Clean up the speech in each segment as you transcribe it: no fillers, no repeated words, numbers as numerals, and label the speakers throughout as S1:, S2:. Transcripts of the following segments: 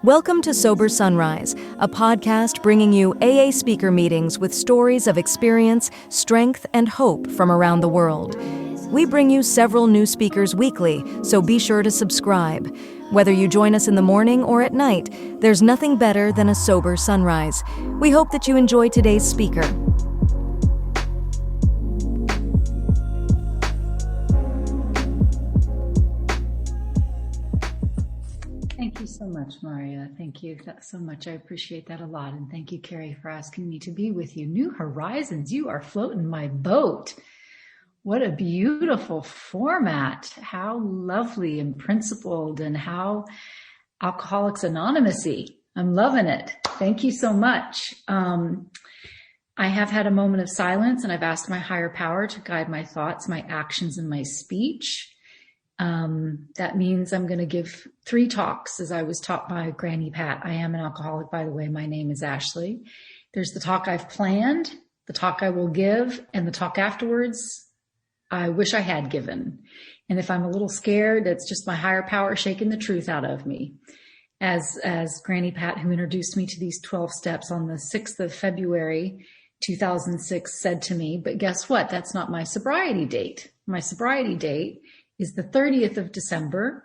S1: Welcome to Sober Sunrise, a podcast bringing you AA speaker meetings with stories of experience, strength, and hope from around the world. We bring you several new speakers weekly, so be sure to subscribe. Whether you join us in the morning or at night, there's nothing better than a sober sunrise. We hope that you enjoy today's speaker.
S2: Thank you so much, Maria. Thank you so much. I appreciate that a lot. And thank you, Carrie, for asking me to be with you. New Horizons, you are floating my boat. What a beautiful format. How lovely and principled, and how Alcoholics Anonymous-y. I'm loving it. Thank you so much. I have had a moment of silence, and I've asked my higher power to guide my thoughts, my actions, and my speech. That means I'm going to give 3 talks, as I was taught by Granny Pat. I am an alcoholic, by the way. My name is Ashley. There's the talk I've planned, the talk I will give, and the talk afterwards I wish I had given. And if I'm a little scared, it's just my higher power shaking the truth out of me. As Granny Pat, who introduced me to these 12 steps on the 6th of February, 2006, said to me, but guess what? That's not my sobriety date. My sobriety date is the 30th of December,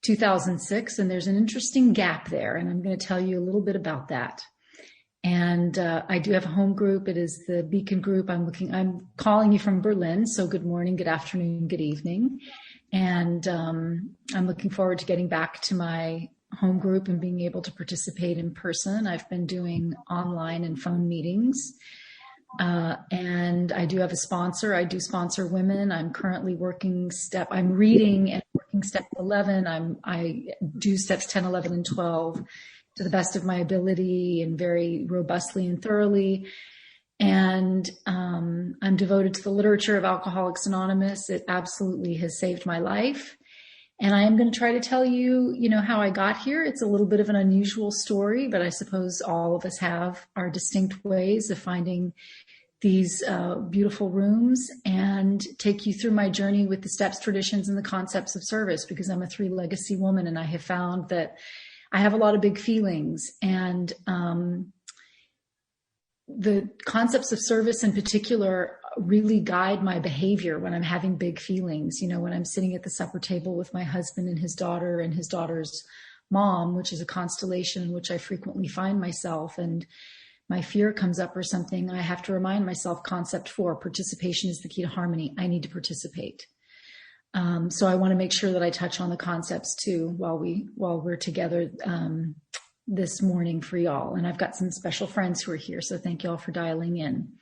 S2: 2006, and there's an interesting gap there, and I'm going to tell you a little bit about that. And I do have a home group. It is the Beacon Group. I'm calling you from Berlin, so good morning, good afternoon, good evening. And I'm looking forward to getting back to my home group and being able to participate in person. I've been doing online and phone meetings. And I do have a sponsor. I do sponsor women. I'm currently I'm reading and working step 11. I do steps 10, 11, and 12 to the best of my ability and very robustly and thoroughly. And I'm devoted to the literature of Alcoholics Anonymous. It absolutely has saved my life. And I am going to try to tell you, how I got here. It's a little bit of an unusual story, but I suppose all of us have our distinct ways of finding these beautiful rooms, and take you through my journey with the steps, traditions, and the concepts of service, because I'm a 3-legacy woman, and I have found that I have a lot of big feelings, and the concepts of service in particular really guide my behavior when I'm having big feelings. When I'm sitting at the supper table with my husband and his daughter and his daughter's mom, which is a constellation in which I frequently find myself, and my fear comes up or something, I have to remind myself, concept 4, participation is the key to harmony. I need to participate. So I want to make sure that I touch on the concepts too while we're together this morning for y'all. And I've got some special friends who are here, so thank you all for dialing in.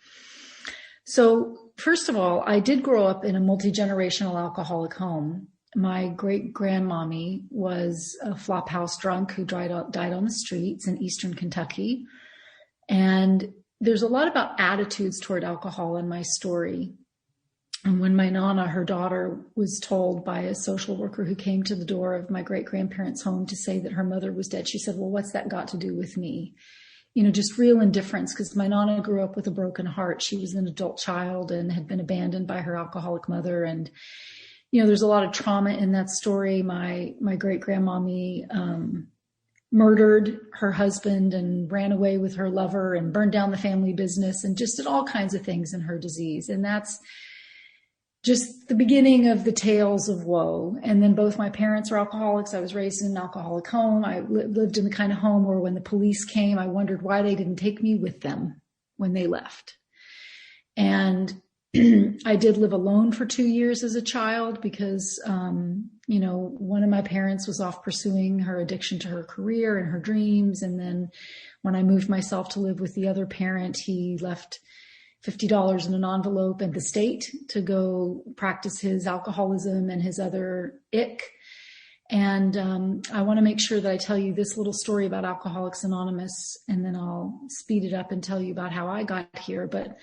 S2: So first of all, I did grow up in a multigenerational alcoholic home. My great-grandmommy was a flophouse drunk who died on the streets in eastern Kentucky. And there's a lot about attitudes toward alcohol in my story. And when my Nana, her daughter, was told by a social worker who came to the door of my great-grandparents' home to say that her mother was dead, she said, well, what's that got to do with me? Just real indifference, because my Nana grew up with a broken heart. She was an adult child and had been abandoned by her alcoholic mother. And, there's a lot of trauma in that story. My great-grandmommy murdered her husband and ran away with her lover and burned down the family business and just did all kinds of things in her disease. And that's just the beginning of the tales of woe. And then both my parents are alcoholics. I was raised in an alcoholic home. I lived in the kind of home where when the police came, I wondered why they didn't take me with them when they left. And I did live alone for 2 years as a child because, one of my parents was off pursuing her addiction to her career and her dreams. And then when I moved myself to live with the other parent, he left $50 in an envelope at the state to go practice his alcoholism and his other ick. And I want to make sure that I tell you this little story about Alcoholics Anonymous, and then I'll speed it up and tell you about how I got here. But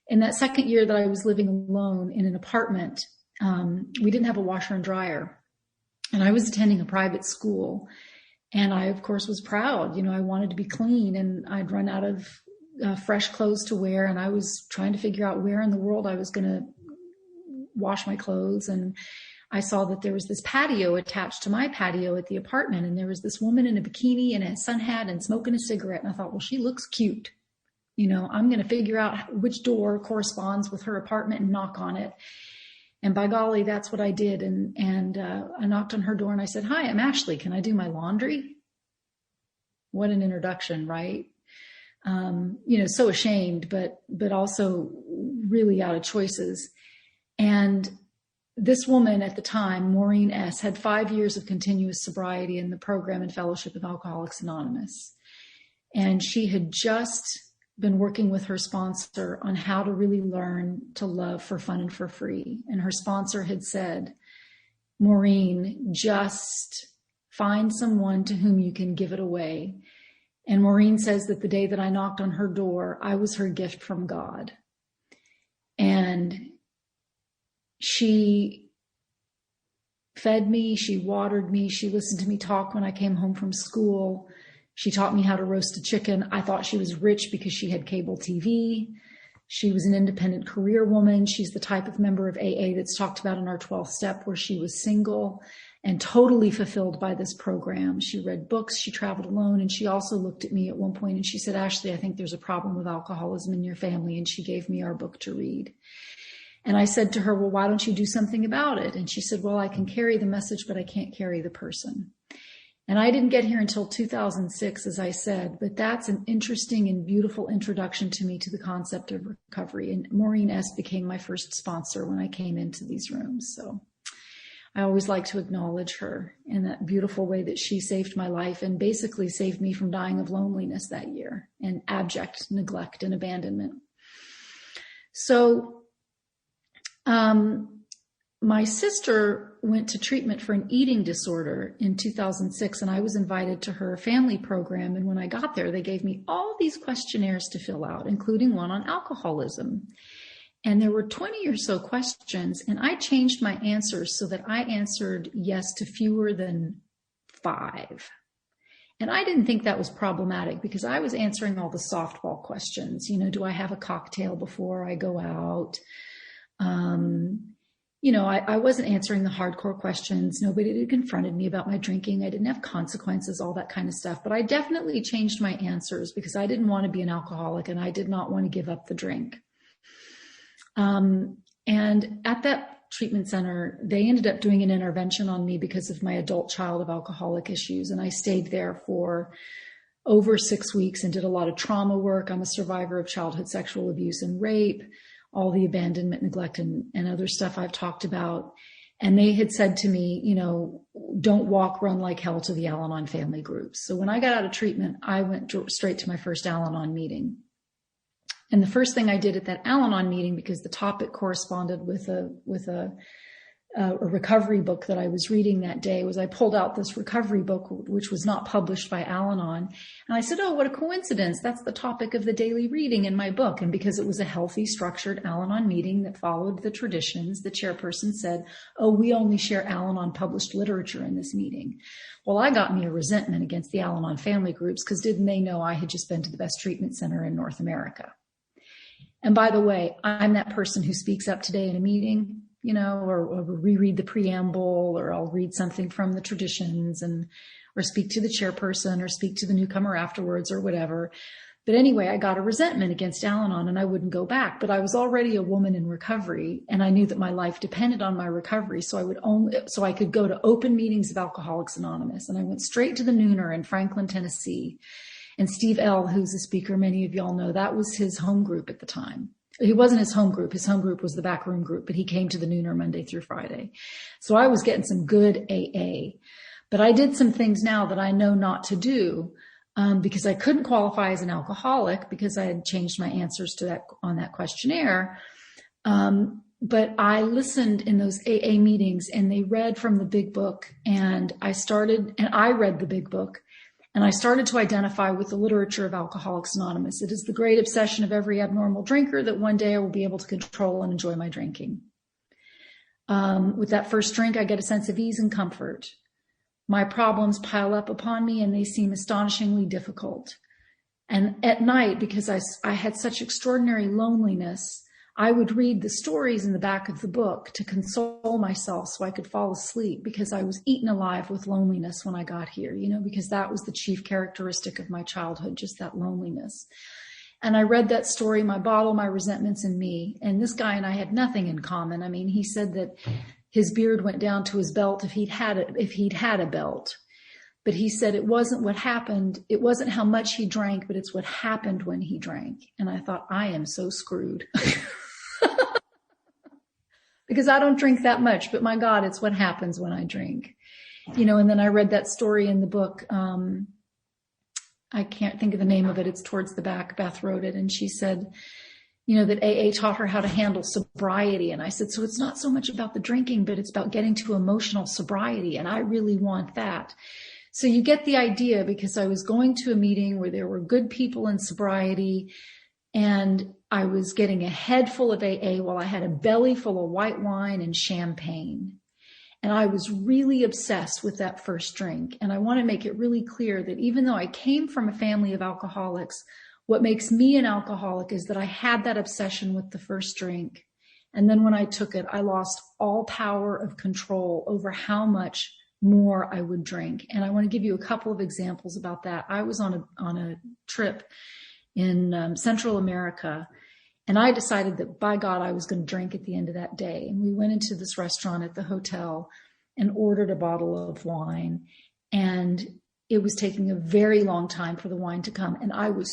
S2: in that second year that I was living alone in an apartment, we didn't have a washer and dryer. And I was attending a private school. And I, of course, was proud. I wanted to be clean, and I'd run out of fresh clothes to wear. And I was trying to figure out where in the world I was going to wash my clothes. And I saw that there was this patio attached to my patio at the apartment, and there was this woman in a bikini and a sun hat and smoking a cigarette. And I thought, well, she looks cute. I'm going to figure out which door corresponds with her apartment and knock on it. And by golly, that's what I did. And I knocked on her door and I said, "Hi, I'm Ashley. Can I do my laundry?" What an introduction, right? So ashamed, but also really out of choices. And this woman at the time, Maureen S., had 5 years of continuous sobriety in the program and fellowship of Alcoholics Anonymous. And she had just been working with her sponsor on how to really learn to love for fun and for free. And her sponsor had said, "Maureen, just find someone to whom you can give it away." And Maureen says that the day that I knocked on her door, I was her gift from God. And she fed me, she watered me, she listened to me talk when I came home from school. She taught me how to roast a chicken. I thought she was rich because she had cable TV. She was an independent career woman. She's the type of member of AA that's talked about in our 12th step, where she was single and totally fulfilled by this program. She read books, she traveled alone, and she also looked at me at one point and she said, "Ashley, I think there's a problem with alcoholism in your family." And she gave me our book to read. And I said to her, "Well, why don't you do something about it?" And she said, "Well, I can carry the message, but I can't carry the person." And I didn't get here until 2006, as I said, but that's an interesting and beautiful introduction to me to the concept of recovery. And Maureen S. became my first sponsor when I came into these rooms. So I always like to acknowledge her in that beautiful way that she saved my life and basically saved me from dying of loneliness that year and abject neglect and abandonment. So, my sister went to treatment for an eating disorder in 2006, and I was invited to her family program. And when I got there, they gave me all these questionnaires to fill out, including one on alcoholism. And there were 20 or so questions, and I changed my answers so that I answered yes to fewer than 5. And I didn't think that was problematic because I was answering all the softball questions. Do I have a cocktail before I go out? I wasn't answering the hardcore questions. Nobody had confronted me about my drinking. I didn't have consequences, all that kind of stuff. But I definitely changed my answers because I didn't want to be an alcoholic and I did not want to give up the drink. And at that treatment center, they ended up doing an intervention on me because of my adult child of alcoholic issues. And I stayed there for over 6 weeks and did a lot of trauma work. I'm a survivor of childhood sexual abuse and rape, all the abandonment, neglect, and other stuff I've talked about. And they had said to me, don't walk, run like hell to the Al-Anon family groups. So when I got out of treatment, I went straight to my first Al-Anon meeting. And the first thing I did at that Al-Anon meeting, because the topic corresponded with a recovery book that I was reading that day, was I pulled out this recovery book, which was not published by Al-Anon. And I said, "Oh, what a coincidence. That's the topic of the daily reading in my book." And because it was a healthy, structured Al-Anon meeting that followed the traditions, the chairperson said, "Oh, we only share Al-Anon published literature in this meeting." Well, I got me a resentment against the Al-Anon family groups because didn't they know I had just been to the best treatment center in North America? And by the way, I'm that person who speaks up today in a meeting, or reread the preamble, or I'll read something from the traditions or speak to the chairperson or speak to the newcomer afterwards or whatever. But anyway, I got a resentment against Al-Anon and I wouldn't go back, but I was already a woman in recovery and I knew that my life depended on my recovery. So I could go to open meetings of Alcoholics Anonymous. And I went straight to the Nooner in Franklin, Tennessee. And Steve L., who's a speaker, many of y'all know, that was his home group at the time. He wasn't his home group. His home group was the backroom group, but he came to the Nooner Monday through Friday. So I was getting some good AA. But I did some things now that I know not to do because I couldn't qualify as an alcoholic because I had changed my answers to that on that questionnaire. But I listened in those AA meetings and they read from the big book and I read the big book. And I started to identify with the literature of Alcoholics Anonymous. It is the great obsession of every abnormal drinker that one day I will be able to control and enjoy my drinking. With that first drink, I get a sense of ease and comfort. My problems pile up upon me and they seem astonishingly difficult. And at night, because I had such extraordinary loneliness, I would read the stories in the back of the book to console myself so I could fall asleep, because I was eaten alive with loneliness when I got here, because that was the chief characteristic of my childhood, just that loneliness. And I read that story, My Bottle, My Resentments, and Me. And this guy and I had nothing in common. I mean, he said that his beard went down to his belt if he'd had a belt. But he said it wasn't what happened. It wasn't how much he drank, but it's what happened when he drank. And I thought, I am so screwed. Because I don't drink that much, but my God, it's what happens when I drink. And then I read that story in the book. I can't think of the name of it. It's towards the back. Beth wrote it. And she said, that AA taught her how to handle sobriety. And I said, so it's not so much about the drinking, but it's about getting to emotional sobriety. And I really want that. So you get the idea, because I was going to a meeting where there were good people in sobriety, and I was getting a head full of AA while I had a belly full of white wine and champagne. And I was really obsessed with that first drink. And I want to make it really clear that even though I came from a family of alcoholics, what makes me an alcoholic is that I had that obsession with the first drink. And then when I took it, I lost all power of control over how much more I would drink. And I want to give you a couple of examples about that. I was on a trip in Central America, and I decided that, by God, I was going to drink at the end of that day. And we went into this restaurant at the hotel and ordered a bottle of wine. And it was taking a very long time for the wine to come. And I was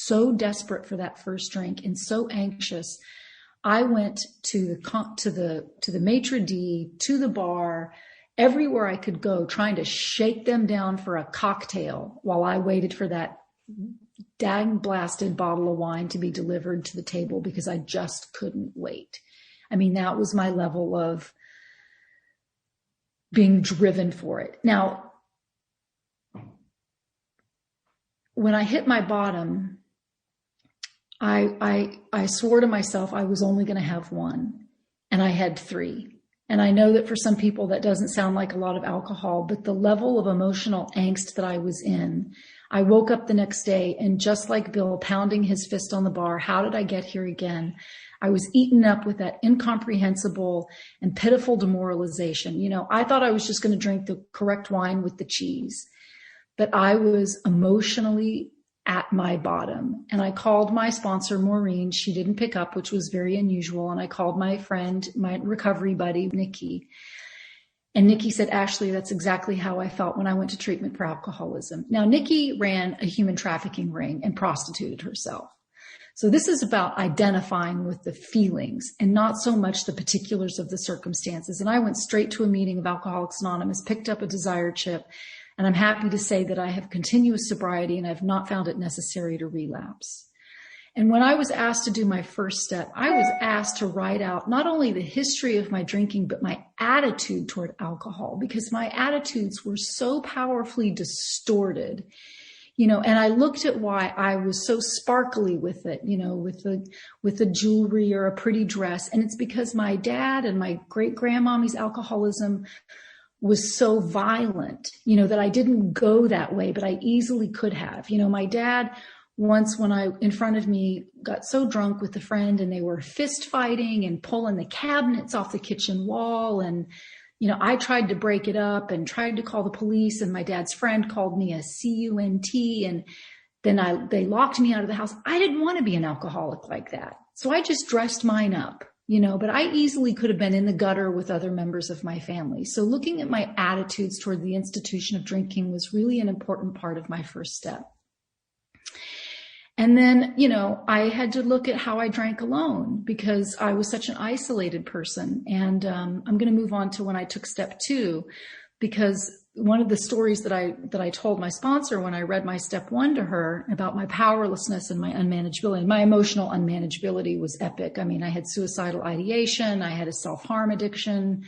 S2: so desperate for that first drink and so anxious. I went to the maitre d', to the bar, everywhere I could go, trying to shake them down for a cocktail while I waited for that dang blasted bottle of wine to be delivered to the table, because I just couldn't wait. I mean, that was my level of being driven for it. Now, when I hit my bottom, I swore to myself I was only going to have one, and I had 3. And I know that for some people that doesn't sound like a lot of alcohol, but the level of emotional angst that I was in, I woke up the next day, and just like Bill pounding his fist on the bar, how did I get here again? I was eaten up with that incomprehensible and pitiful demoralization. I thought I was just going to drink the correct wine with the cheese, but I was emotionally at my bottom. And I called my sponsor, Maureen. She didn't pick up, which was very unusual. And I called my friend, my recovery buddy, Nikki. And Nikki said, Ashley, that's exactly how I felt when I went to treatment for alcoholism. Now, Nikki ran a human trafficking ring and prostituted herself. So this is about identifying with the feelings and not so much the particulars of the circumstances. And I went straight to a meeting of Alcoholics Anonymous, picked up a Desire chip, and I'm happy to say that I have continuous sobriety and I've not found it necessary to relapse. And when I was asked to do my first step, I was asked to write out not only the history of my drinking, but my attitude toward alcohol, because my attitudes were so powerfully distorted, and I looked at why I was so sparkly with it, with the jewelry or a pretty dress. And it's because my dad and my great grandmommy's alcoholism was so violent, that I didn't go that way, but I easily could have. My dad once, when in front of me, got so drunk with a friend, and they were fist fighting and pulling the cabinets off the kitchen wall. And, I tried to break it up and tried to call the police, and my dad's friend called me a CUNT. And then they locked me out of the house. I didn't want to be an alcoholic like that. So I just dressed mine up. But I easily could have been in the gutter with other members of my family. So looking at my attitudes toward the institution of drinking was really an important part of my first step. And then, I had to look at how I drank alone, because I was such an isolated person. And I'm going to move on to when I took step 2, because one of the stories that I told my sponsor when I read my step 1 to her about my powerlessness and my unmanageability, and my emotional unmanageability was epic. I mean, I had suicidal ideation. I had a self-harm addiction.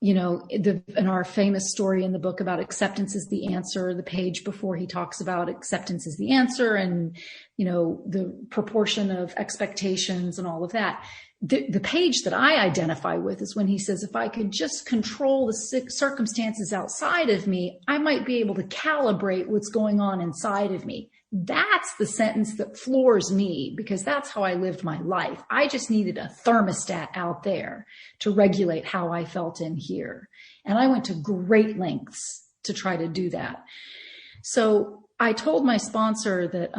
S2: In our famous story in the book about acceptance is the answer, the page before he talks about acceptance is the answer and, the proportion of expectations and all of that. The page that I identify with is when he says, if I could just control the circumstances outside of me, I might be able to calibrate what's going on inside of me. That's the sentence that floors me, because that's how I lived my life. I just needed a thermostat out there to regulate how I felt in here. And I went to great lengths to try to do that. So I told my sponsor that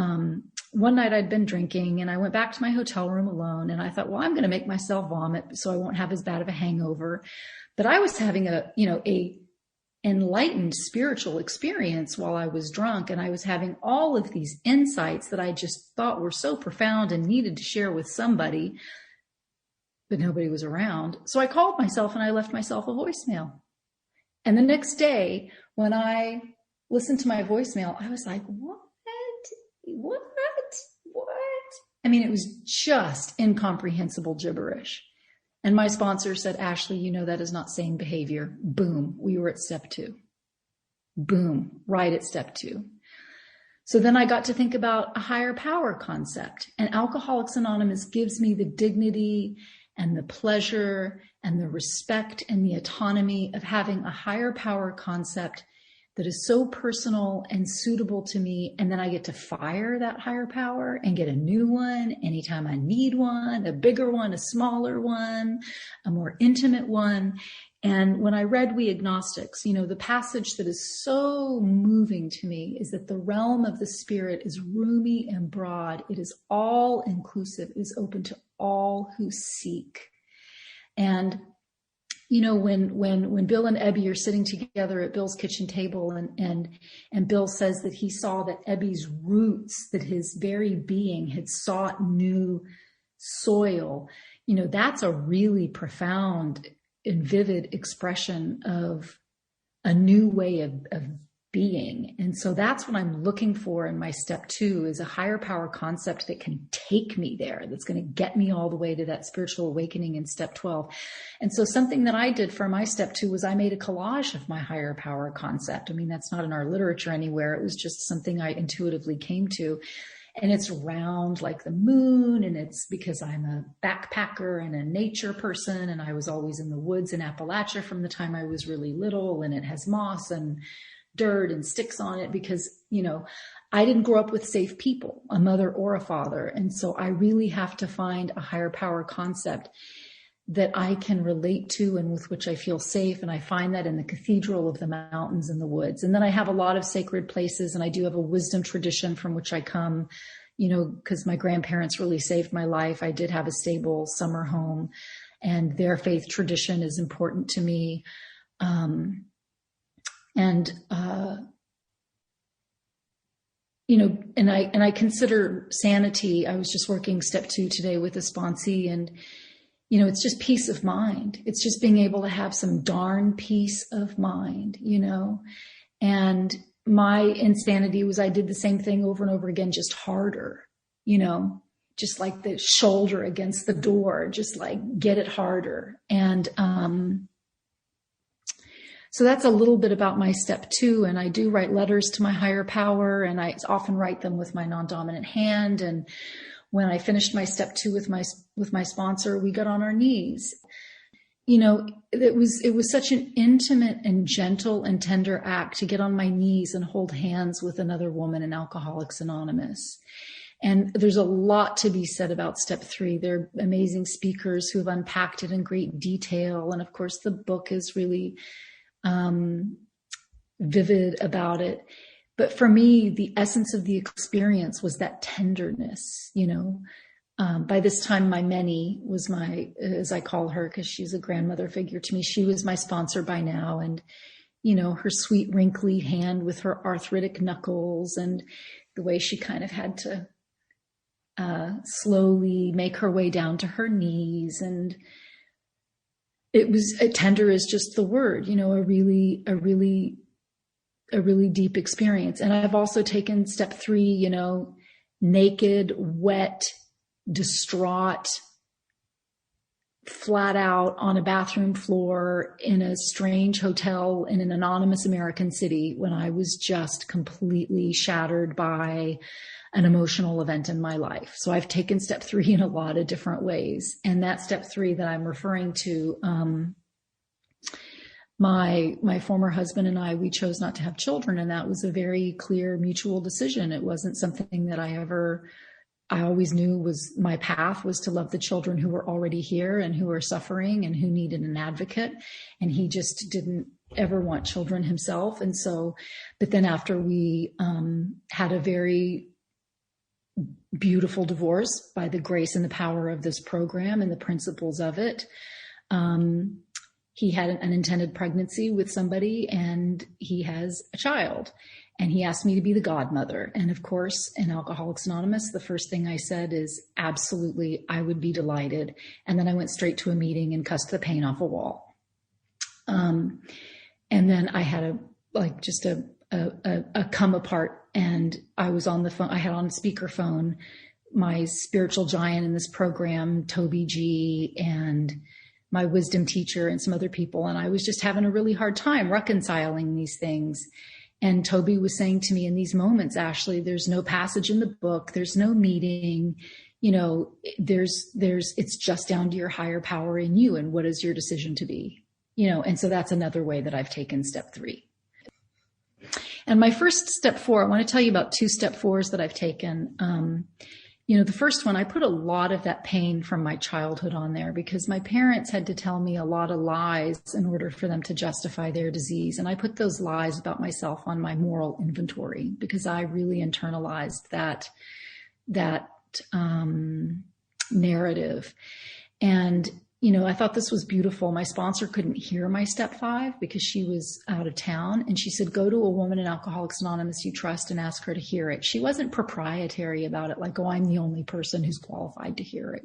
S2: one night I'd been drinking and I went back to my hotel room alone, and I thought, well, I'm going to make myself vomit so I won't have as bad of a hangover. But I was having a enlightened spiritual experience while I was drunk, and I was having all of these insights that I just thought were so profound and needed to share with somebody, but nobody was around. So I called myself and I left myself a voicemail. And the next day when I listened to my voicemail, I was like, what? I mean, it was just incomprehensible gibberish. And my sponsor said, Ashley, you know, that is not sane behavior. Boom. We were at step 2. Boom. Right at step 2. So then I got to think about a higher power concept. And Alcoholics Anonymous gives me the dignity and the pleasure and the respect and the autonomy of having a higher power concept that is so personal and suitable to me. And then I get to fire that higher power and get a new one anytime I need one, a bigger one, a smaller one, a more intimate one. And when I read We Agnostics, you know, the passage that is so moving to me is that the realm of the spirit is roomy and broad. It is all inclusive. It is open to all who seek. And you know, when Bill and Ebby are sitting together at Bill's kitchen table, and Bill says that he saw that Ebby's roots, that his very being had sought new soil, you know, that's a really profound and vivid expression of a new way of being. And so that's what I'm looking for in my step 2, is a higher power concept that can take me there, that's going to get me all the way to that spiritual awakening in step 12. And so something that I did for my step 2 was I made a collage of my higher power concept. I mean, that's not in our literature anywhere. It was just something I intuitively came to. And it's round like the moon, and it's because I'm a backpacker and a nature person, and I was always in the woods in Appalachia from the time I was really little, and it has moss and dirt and sticks on it because, you know, I didn't grow up with safe people, a mother or a father. And so I really have to find a higher power concept that I can relate to and with which I feel safe. And I find that in the cathedral of the mountains and the woods. And then I have a lot of sacred places, and I do have a wisdom tradition from which I come, you know, because my grandparents really saved my life. I did have a stable summer home, and their faith tradition is important to me. You know, and I consider sanity. I was just working step 2 today with a sponsee, and, you know, it's just peace of mind. It's just being able to have some darn peace of mind, you know. And my insanity was I did the same thing over and over again, just harder, you know, just like the shoulder against the door, just like get it harder. And, so that's a little bit about my step 2. And I do write letters to my higher power, and I often write them with my non-dominant hand. And when I finished my step 2 with my sponsor, we got on our knees. You know, it was such an intimate and gentle and tender act to get on my knees and hold hands with another woman in Alcoholics Anonymous. And there's a lot to be said about step 3. There are amazing speakers who have unpacked it in great detail. And of course, the book is really vivid about it. But for me, the essence of the experience was that tenderness, you know. By this time, my Many was as I call her, because she's a grandmother figure to me, she was my sponsor by now. And, you know, her sweet wrinkly hand with her arthritic knuckles, and the way she kind of had to slowly make her way down to her knees. And it was tender is just the word, you know, a really deep experience. And I've also taken step 3, you know, naked, wet, distraught, flat out on a bathroom floor in a strange hotel in an anonymous American city when I was just completely shattered by an emotional event in my life. So I've taken step 3 in a lot of different ways. And that step 3 that I'm referring to my former husband and I, we chose not to have children. And that was a very clear mutual decision. It wasn't something that I always knew was my path, was to love the children who were already here and who were suffering and who needed an advocate. And he just didn't ever want children himself. And so, but then after we had a very beautiful divorce by the grace and the power of this program and the principles of it, he had an unintended pregnancy with somebody, and he has a child. And he asked me to be the godmother. And of course, in Alcoholics Anonymous, the first thing I said is, absolutely, I would be delighted. And then I went straight to a meeting and cussed the paint off a wall. And then I had a come apart, and I was on the phone. I had on speakerphone my spiritual giant in this program, Toby G, and my wisdom teacher and some other people. And I was just having a really hard time reconciling these things. And Toby was saying to me, in these moments, Ashley, there's no passage in the book. There's no meeting, it's just down to your higher power in you. And what is your decision to be, and so that's another way that I've taken step 3. And my first step 4, I want to tell you about 2 step 4s that I've taken. The first one, I put a lot of that pain from my childhood on there because my parents had to tell me a lot of lies in order for them to justify their disease. And I put those lies about myself on my moral inventory because I really internalized that narrative. And I thought this was beautiful. My sponsor couldn't hear my step 5 because she was out of town. And she said, go to a woman in Alcoholics Anonymous you trust and ask her to hear it. She wasn't proprietary about it, like, oh, I'm the only person who's qualified to hear it,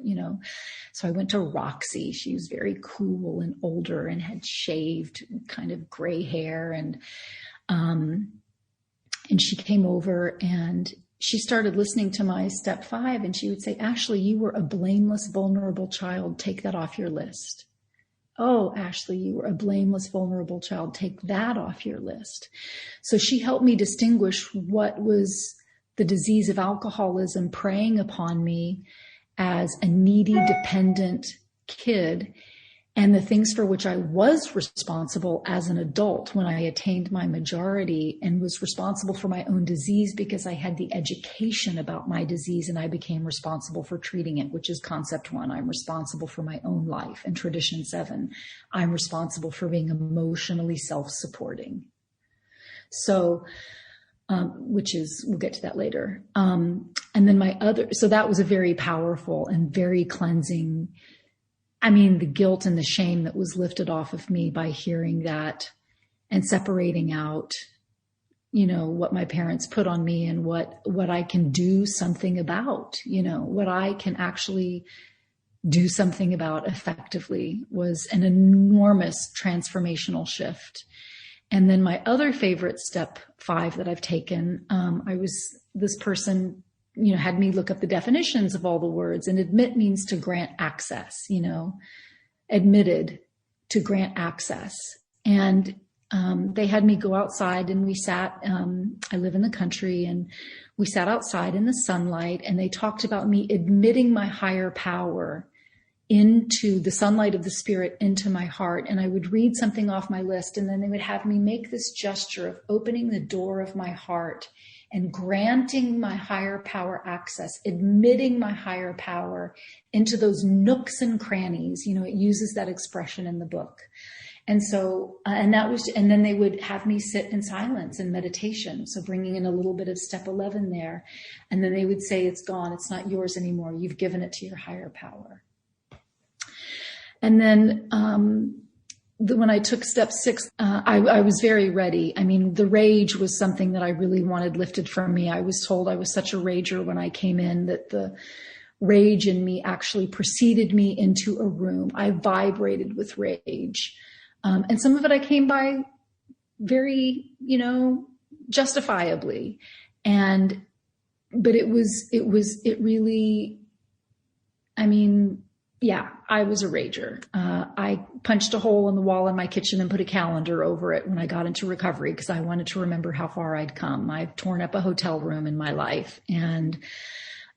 S2: So I went to Roxy. She was very cool and older and had shaved kind of gray hair. And she came over and she started listening to my step 5, and she would say, Ashley, you were a blameless, vulnerable child. Take that off your list. Oh, Ashley, you were a blameless, vulnerable child. Take that off your list. So she helped me distinguish what was the disease of alcoholism preying upon me as a needy, dependent kid, and the things for which I was responsible as an adult when I attained my majority and was responsible for my own disease because I had the education about my disease and I became responsible for treating it, which is concept 1. I'm responsible for my own life. And tradition 7, I'm responsible for being emotionally self-supporting. So, we'll get to that later. And then so that was a very powerful and very cleansing, the guilt and the shame that was lifted off of me by hearing that and separating out, what my parents put on me and what I can do something about, what I can actually do something about effectively was an enormous transformational shift. And then my other favorite step 5 that I've taken, this person had me look up the definitions of all the words, and admit means to grant access, admitted to grant access. And they had me go outside, and we sat, I live in the country, and we sat outside in the sunlight, and they talked about me admitting my higher power into the sunlight of the spirit into my heart. And I would read something off my list, and then they would have me make this gesture of opening the door of my heart and granting my higher power access, admitting my higher power into those nooks and crannies. It uses that expression in the book. And so, and then they would have me sit in silence and meditation. So bringing in a little bit of step 11 there. And then they would say, it's gone. It's not yours anymore. You've given it to your higher power. And then, when I took step 6, I was very ready. The rage was something that I really wanted lifted from me. I was told I was such a rager when I came in, that the rage in me actually preceded me into a room. I vibrated with rage. And some of it I came by very, justifiably. But it really, yeah, I was a rager. I punched a hole in the wall in my kitchen and put a calendar over it when I got into recovery because I wanted to remember how far I'd come. I've torn up a hotel room in my life. And,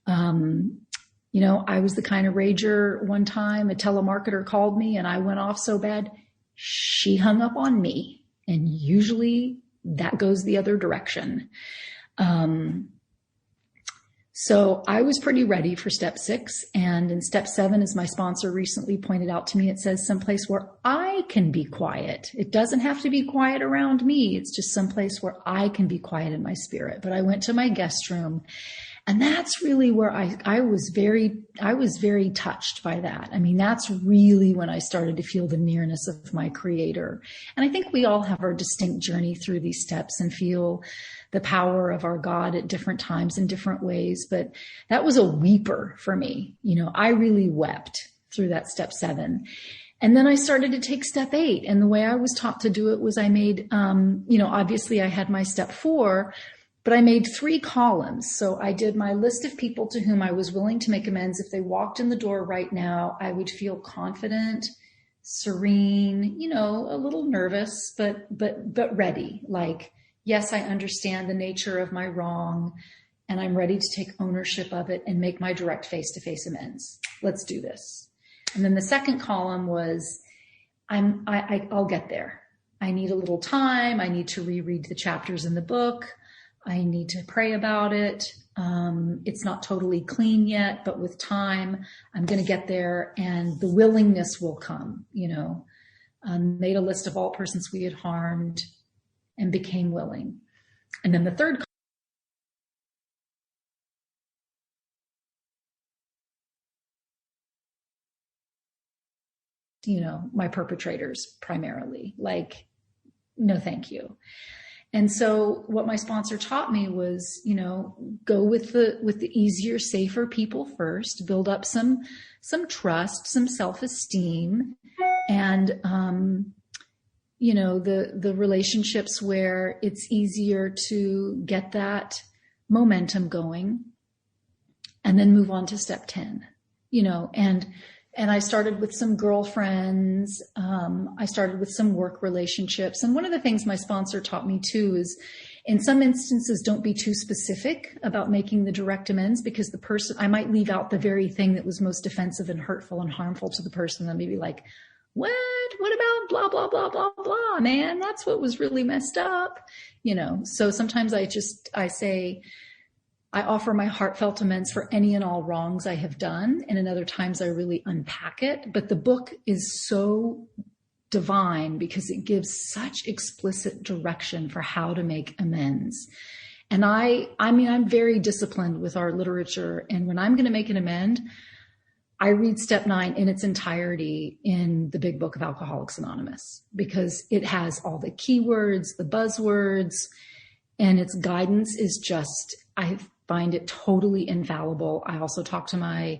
S2: I was the kind of rager. One time a telemarketer called me and I went off so bad, she hung up on me. And usually that goes the other direction. So I was pretty ready for step 6. And in step 7, as my sponsor recently pointed out to me, it says someplace where I can be quiet. It doesn't have to be quiet around me. It's just someplace where I can be quiet in my spirit. But I went to my guest room, and that's really where I was very touched by that. I mean, that's really when I started to feel the nearness of my Creator. And I think we all have our distinct journey through these steps and feel the power of our God at different times in different ways. But that was a weeper for me. I really wept through that step 7. And then I started to take step 8. And the way I was taught to do it was I made, obviously I had my step 4, but I made 3 columns. So I did my list of people to whom I was willing to make amends. If they walked in the door right now, I would feel confident, serene, a little nervous, but ready. Like, yes, I understand the nature of my wrong, and I'm ready to take ownership of it and make my direct face-to-face amends. Let's do this. And then the second column was, I'll get there. I need a little time. I need to reread the chapters in the book. I need to pray about it. It's not totally clean yet, but with time, I'm going to get there, and the willingness will come. Made a list of all persons we had harmed and became willing. And then the third, my perpetrators primarily, like, no, thank you. And so what my sponsor taught me was, go with the easier, safer people first, build up some trust, some self-esteem, and, the relationships where it's easier to get that momentum going, and then move on to step 10, and I started with some girlfriends. I started with some work relationships. And one of the things my sponsor taught me too is, in some instances, don't be too specific about making the direct amends, because I might leave out the very thing that was most offensive and hurtful and harmful to the person. They'll maybe like, what about blah, blah, blah, blah, blah, man, that's what was really messed up. So sometimes I say, I offer my heartfelt amends for any and all wrongs I have done. And in other times I really unpack it. But the book is so divine because it gives such explicit direction for how to make amends. And I'm very disciplined with our literature. And when I'm going to make an amend, I read step 9 in its entirety in the big book of Alcoholics Anonymous, because it has all the keywords, the buzzwords, and its guidance is just, I find it totally infallible. I also talk to my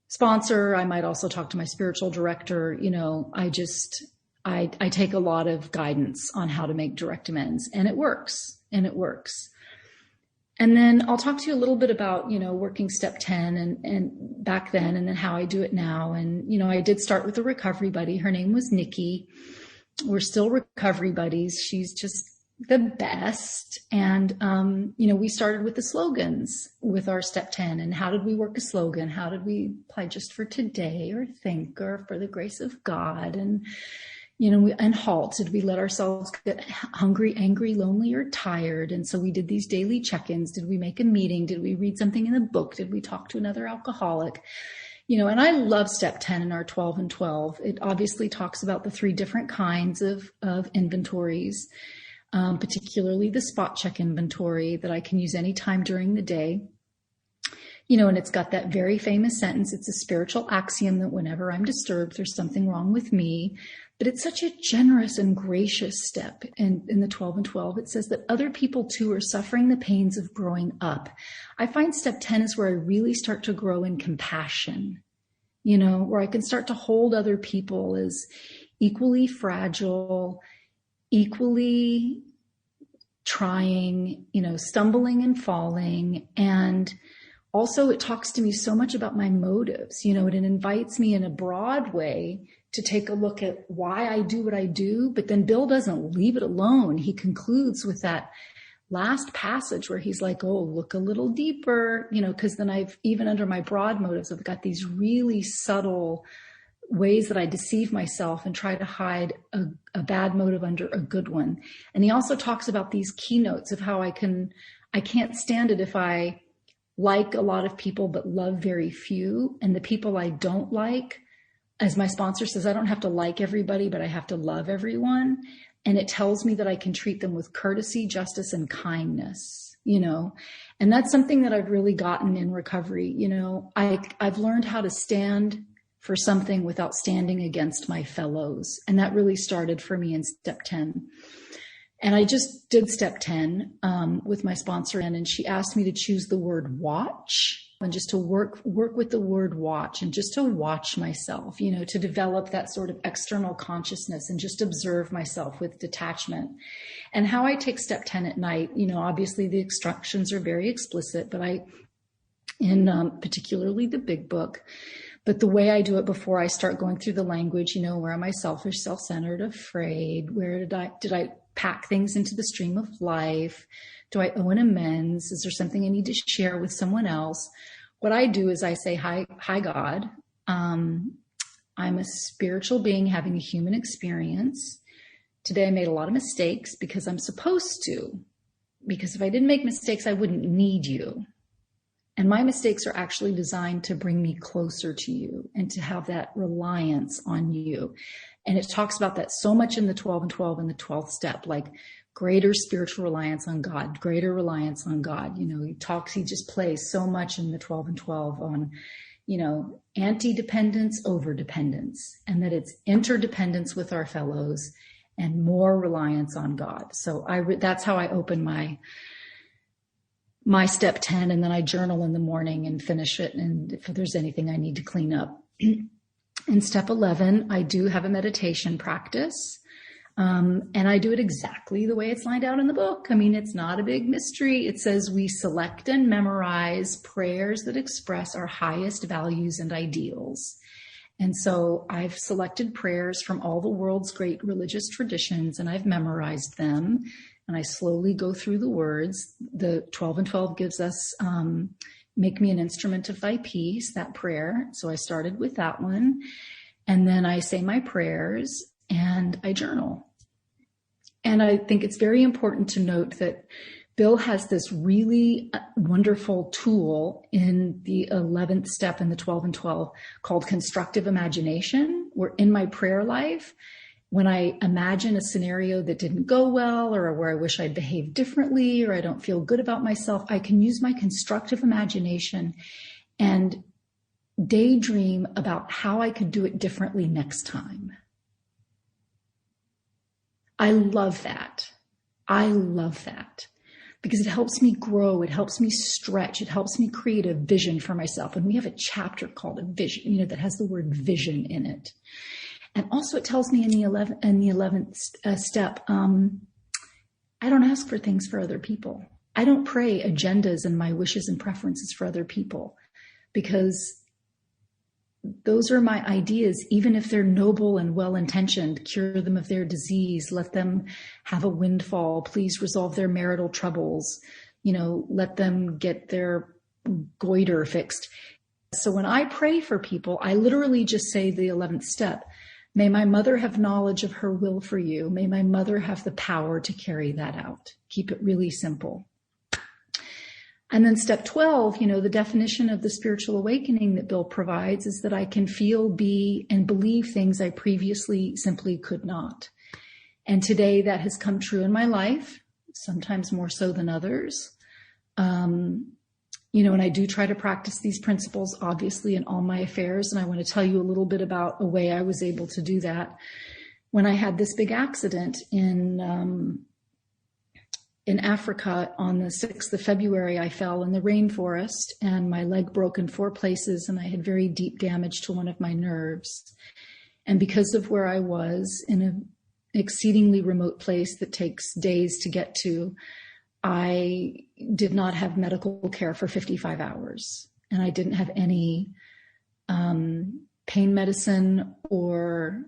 S2: sponsor. I might also talk to my spiritual director. I take a lot of guidance on how to make direct amends, and it works. And then I'll talk to you a little bit about, working step 10 and back then, and then how I do it now. And, I did start with a recovery buddy. Her name was Nikki. We're still recovery buddies. She's just the best. And, we started with the slogans with our step 10. And how did we work a slogan? How did we apply just for today, or think, or for the grace of God? And, and halt. Did we let ourselves get hungry, angry, lonely, or tired? And so we did these daily check-ins. Did we make a meeting? Did we read something in the book? Did we talk to another alcoholic? And I love step 10 in our 12 and 12. It obviously talks about the 3 different kinds of inventories, particularly the spot check inventory that I can use anytime during the day. And it's got that very famous sentence. It's a spiritual axiom that whenever I'm disturbed, there's something wrong with me. But it's such a generous and gracious step. And in the 12 and 12, it says that other people too are suffering the pains of growing up. I find step 10 is where I really start to grow in compassion, where I can start to hold other people as equally fragile, equally trying, stumbling and falling. And also it talks to me so much about my motives. It invites me in a broad way to take a look at why I do what I do. But then Bill doesn't leave it alone. He concludes with that last passage where he's like, oh, look a little deeper, because then even under my broad motives, I've got these really subtle ways that I deceive myself and try to hide a bad motive under a good one. And he also talks about these keynotes of how I can't stand it if I like a lot of people but love very few. And the people I don't like, as my sponsor says, I don't have to like everybody, but I have to love everyone. And it tells me that I can treat them with courtesy, justice, and kindness, and that's something that I've really gotten in recovery. I've learned how to stand for something without standing against my fellows. And that really started for me in step 10. And I just did step 10 with my sponsor, and she asked me to choose the word watch, and just to work with the word watch, and just to watch myself, to develop that sort of external consciousness and just observe myself with detachment. And how I take step 10 at night, obviously the instructions are very explicit, but in particularly the big book, but the way I do it before I start going through the language, where am I selfish, self-centered, afraid? Where did I pack things into the stream of life? Do I owe an amends? Is there something I need to share with someone else? What I do is I say, hi, God. I'm a spiritual being having a human experience. Today I made a lot of mistakes because I'm supposed to. Because if I didn't make mistakes, I wouldn't need you. And my mistakes are actually designed to bring me closer to you and to have that reliance on you. And it talks about that so much in the 12 and 12 and the 12th step, like greater spiritual reliance on God, greater reliance on God. He just plays so much in the 12 and 12 on, anti-dependence over dependence, and that it's interdependence with our fellows and more reliance on God. So that's how I open my step 10, and then I journal in the morning and finish it. And if there's anything I need to clean up. In step 11, I do have a meditation practice. And I do it exactly the way it's lined out in the book. It's not a big mystery. It says we select and memorize prayers that express our highest values and ideals. And so I've selected prayers from all the world's great religious traditions, and I've memorized them. And I slowly go through the words. The 12 and 12 gives us, make me an instrument of thy peace, that prayer. So I started with that one. And then I say my prayers and I journal. And I think it's very important to note that Bill has this really wonderful tool in the 11th step in the 12 and 12 called constructive imagination, where in my prayer life, when I imagine a scenario that didn't go well, or where I wish I'd behaved differently, or I don't feel good about myself, I can use my constructive imagination and daydream about how I could do it differently next time. I love that. Because it helps me grow. It helps me stretch. It helps me create a vision for myself. And we have a chapter called a vision, that has the word vision in it. And also it tells me in the 11th step, I don't ask for things for other people. I don't pray agendas and my wishes and preferences for other people, because those are my ideas. Even if they're noble and well-intentioned, cure them of their disease, let them have a windfall, please resolve their marital troubles, let them get their goiter fixed. So when I pray for people, I literally just say the 11th step. May my mother have knowledge of her will for you. May my mother have the power to carry that out. Keep it really simple. And then step 12, the definition of the spiritual awakening that Bill provides is that I can feel, be, and believe things I previously simply could not. And today that has come true in my life, sometimes more so than others. And I do try to practice these principles, obviously, in all my affairs. And I want to tell you a little bit about a way I was able to do that. When I had this big accident in Africa on the 6th of February, I fell in the rainforest and my leg broke in 4 places, and I had very deep damage to one of my nerves. And because of where I was in an exceedingly remote place that takes days to get to, I did not have medical care for 55 hours, and I didn't have any pain medicine or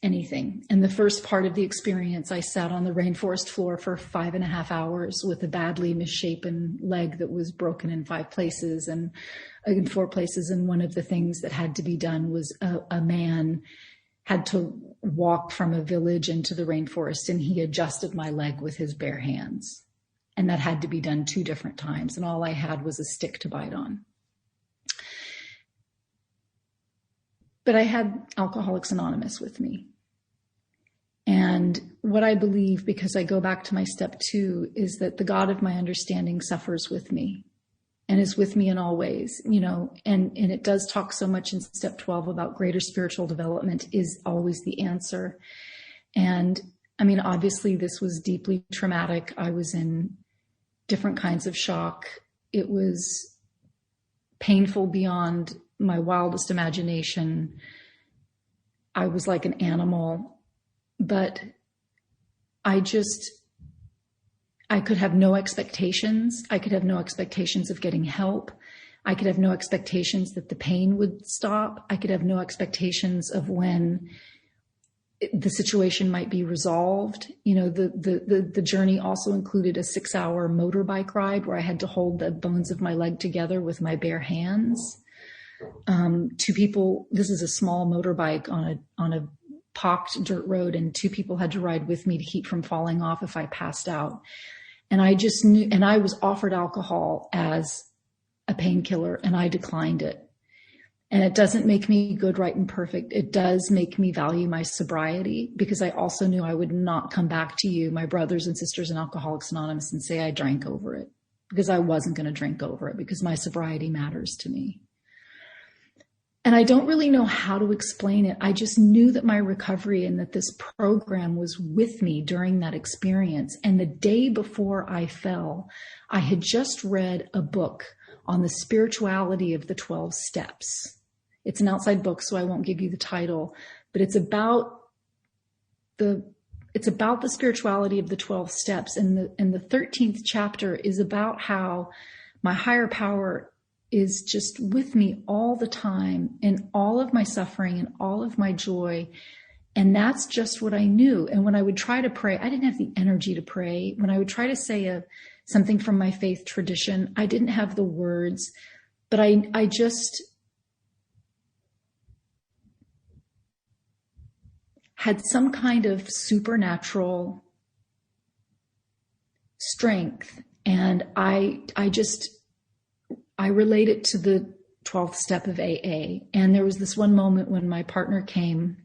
S2: anything. And the first part of the experience, I sat on the rainforest floor for 5.5 hours with a badly misshapen leg that was broken in 5 places and in 4 places. And one of the things that had to be done was a man had to walk from a village into the rainforest, and he adjusted my leg with his bare hands. And that had to be done 2 different times. And all I had was a stick to bite on. But I had Alcoholics Anonymous with me. And what I believe, because I go back to my step 2, is that the God of my understanding suffers with me and is with me in all ways, and it does talk so much in step 12 about greater spiritual development is always the answer. And I mean, obviously this was deeply traumatic. I was in different kinds of shock. It was painful beyond my wildest imagination. I was like an animal, but I could have no expectations. I could have no expectations of getting help. I could have no expectations that the pain would stop. I could have no expectations of when the situation might be resolved. The journey also included a 6-hour motorbike ride where I had to hold the bones of my leg together with my bare hands. 2 people, this is a small motorbike on a pocked dirt road, and 2 people had to ride with me to keep from falling off if I passed out. And I just knew, and I was offered alcohol as a painkiller, and I declined it. And it doesn't make me good, right, and perfect. It does make me value my sobriety, because I also knew I would not come back to you, my brothers and sisters in Alcoholics Anonymous, and say I drank over it, because I wasn't going to drink over it, because my sobriety matters to me. And I don't really know how to explain it. I just knew that my recovery and that this program was with me during that experience. And the day before I fell, I had just read a book on the spirituality of the 12 steps. It's an outside book, so I won't give you the title, but it's about the spirituality of the 12 steps. And the 13th chapter is about how my higher power is just with me all the time in all of my suffering and all of my joy. And that's just what I knew. And when I would try to pray, I didn't have the energy to pray. When I would try to say something from my faith tradition, I didn't have the words, but I just had some kind of supernatural strength. And I relate it to the 12th step of AA. And there was this one moment when my partner came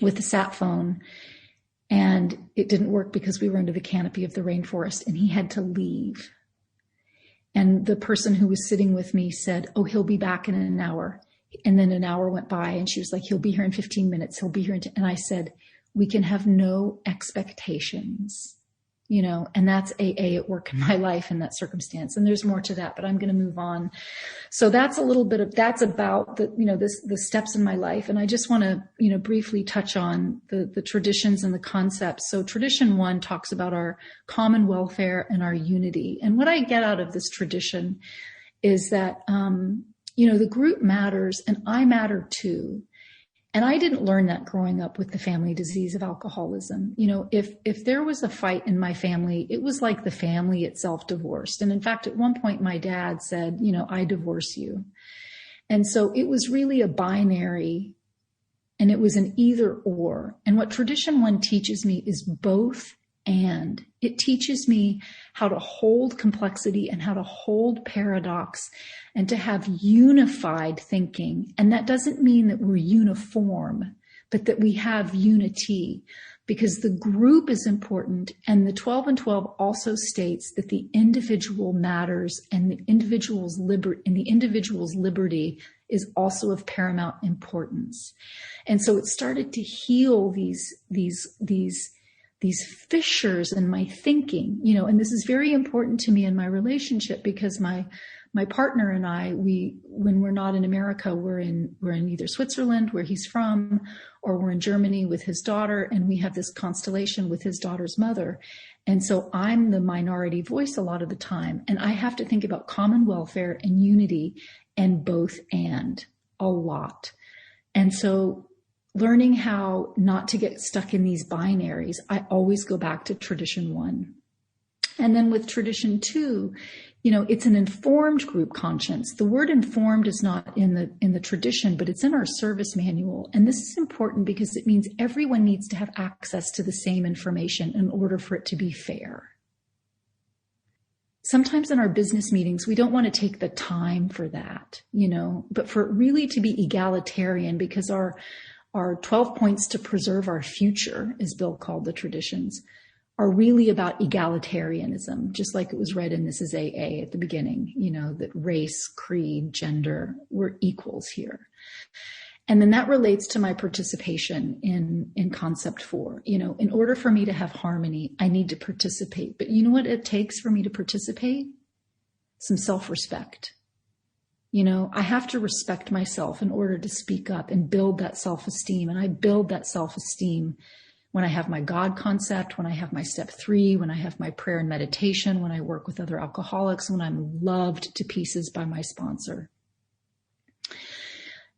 S2: with the sat phone, and it didn't work because we were under the canopy of the rainforest, and he had to leave. And the person who was sitting with me said, "Oh, he'll be back in an hour." And then an hour went by, and she was like, "He'll be here in 15 minutes. He'll be here." And I said, "We can have no expectations." And that's AA at work in my life in that circumstance. And there's more to that, but I'm going to move on. So that's a little bit of, that's about the steps in my life. And I just want to, briefly touch on the traditions and the concepts. So tradition 1 talks about our common welfare and our unity. And what I get out of this tradition is that, the group matters and I matter too. And I didn't learn that growing up with the family disease of alcoholism. If there was a fight in my family, it was like the family itself divorced. And in fact, at one point, my dad said, "I divorce you." And so it was really a binary, and it was an either or. And what tradition 1 teaches me is both and. It teaches me how to hold complexity and how to hold paradox and to have unified thinking. And that doesn't mean that we're uniform, but that we have unity, because the group is important. And the 12 and 12 also states that the individual matters, and the individual's liberty is also of paramount importance. And so it started to heal these fissures in my thinking, and this is very important to me in my relationship, because my partner and I, when we're not in America, we're in either Switzerland, where he's from, or we're in Germany with his daughter, and we have this constellation with his daughter's mother. And so I'm the minority voice a lot of the time, and I have to think about common welfare and unity and both and a lot. And so learning how not to get stuck in these binaries, I always go back to tradition 1. And then with tradition 2, it's an informed group conscience. The word informed is not in the tradition, but it's in our service manual. And this is important because it means everyone needs to have access to the same information in order for it to be fair. Sometimes in our business meetings, we don't want to take the time for that, but for it really to be egalitarian, because our 12 points to preserve our future, as Bill called the traditions, are really about egalitarianism, just like it was read in This Is AA at the beginning, that race, creed, gender, we're equals here. And then that relates to my participation in concept 4. In order for me to have harmony, I need to participate. But you know what it takes for me to participate? Some self-respect. I have to respect myself in order to speak up and build that self-esteem. And I build that self-esteem when I have my God concept, when I have my step 3, when I have my prayer and meditation, when I work with other alcoholics, when I'm loved to pieces by my sponsor.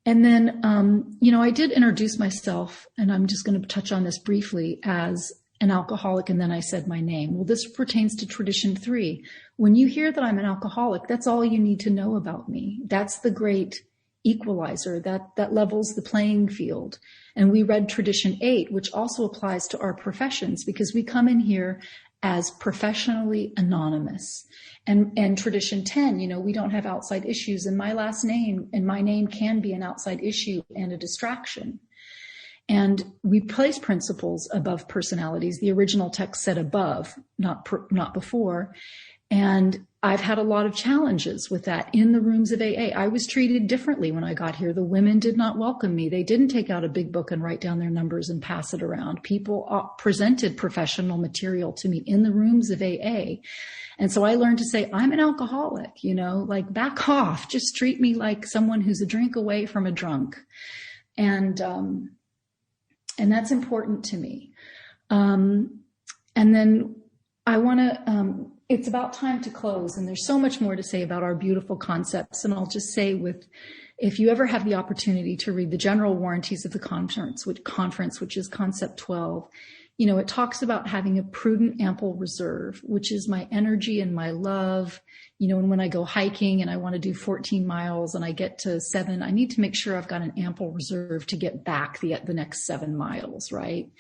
S2: And then, I did introduce myself, and I'm just going to touch on this briefly, as an alcoholic, and then I said my name. Well, this pertains to tradition 3. When you hear that I'm an alcoholic, that's all you need to know about me. That's the great equalizer that levels the playing field. And we read tradition 8, which also applies to our professions, because we come in here as professionally anonymous. And tradition 10, we don't have outside issues, and my last name and my name can be an outside issue and a distraction. And we place principles above personalities. The original text said above, not before. And I've had a lot of challenges with that in the rooms of AA. I was treated differently when I got here. The women did not welcome me. They didn't take out a big book and write down their numbers and pass it around. People presented professional material to me in the rooms of AA. And so I learned to say, I'm an alcoholic, back off. Just treat me like someone who's a drink away from a drunk. And that's important to me. And then I want to, it's about time to close, and there's so much more to say about our beautiful concepts. And I'll just say, if you ever have the opportunity to read the general warranties of the conference, which is concept 12, it talks about having a prudent, ample reserve, which is my energy and my love. And when I go hiking and I want to do 14 miles and I get to 7, I need to make sure I've got an ample reserve to get back the next 7 miles, right?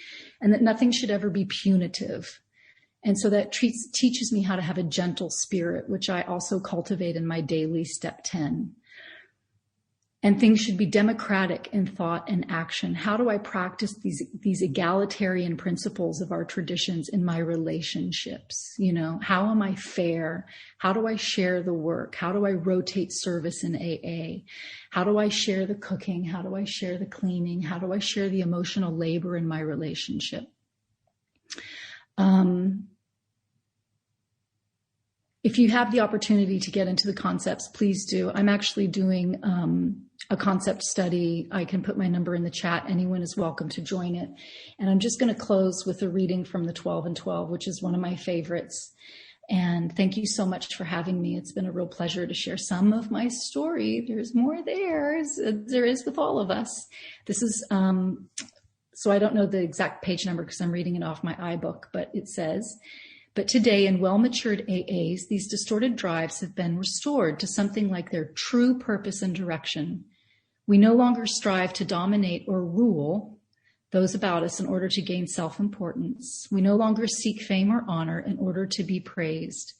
S2: And that nothing should ever be punitive. And so that teaches me how to have a gentle spirit, which I also cultivate in my daily step 10. And things should be democratic in thought and action. How do I practice these egalitarian principles of our traditions in my relationships? How am I fair? How do I share the work? How do I rotate service in AA? How do I share the cooking? How do I share the cleaning? How do I share the emotional labor in my relationship? If you have the opportunity to get into the concepts, please do. I'm actually doing a concept study. I can put my number in the chat. Anyone is welcome to join it. And I'm just going to close with a reading from the 12 and 12, which is one of my favorites. And thank you so much for having me. It's been a real pleasure to share some of my story. There's more there, as there is with all of us. This is, so I don't know the exact page number because I'm reading it off my iBook, but it says, but today in well-matured AAs, these distorted drives have been restored to something like their true purpose and direction. We no longer strive to dominate or rule those about us in order to gain self-importance. We no longer seek fame or honor in order to be praised.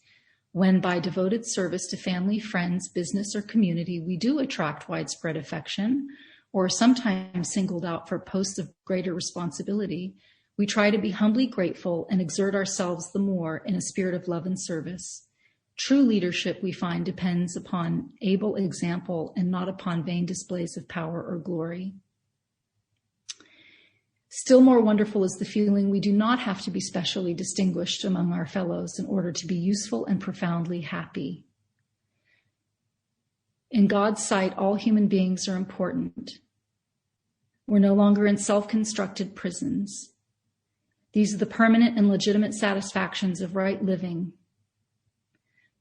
S2: When by devoted service to family, friends, business, or community, we do attract widespread affection, or sometimes singled out for posts of greater responsibility, we try to be humbly grateful and exert ourselves the more in a spirit of love and service. True leadership, we find, depends upon able example and not upon vain displays of power or glory. Still more wonderful is the feeling we do not have to be specially distinguished among our fellows in order to be useful and profoundly happy. In God's sight, all human beings are important. We're no longer in self-constructed prisons. These are the permanent and legitimate satisfactions of right living.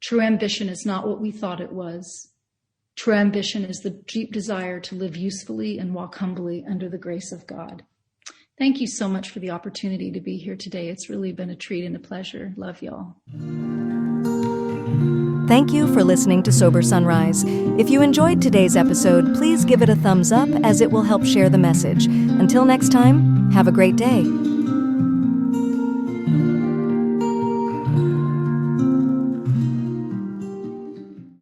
S2: True ambition is not what we thought it was. True ambition is the deep desire to live usefully and walk humbly under the grace of God. Thank you so much for the opportunity to be here today. It's really been a treat and a pleasure. Love y'all.
S1: Thank you for listening to Sober Sunrise. If you enjoyed today's episode, please give it a thumbs up as it will help share the message. Until next time, have a great day.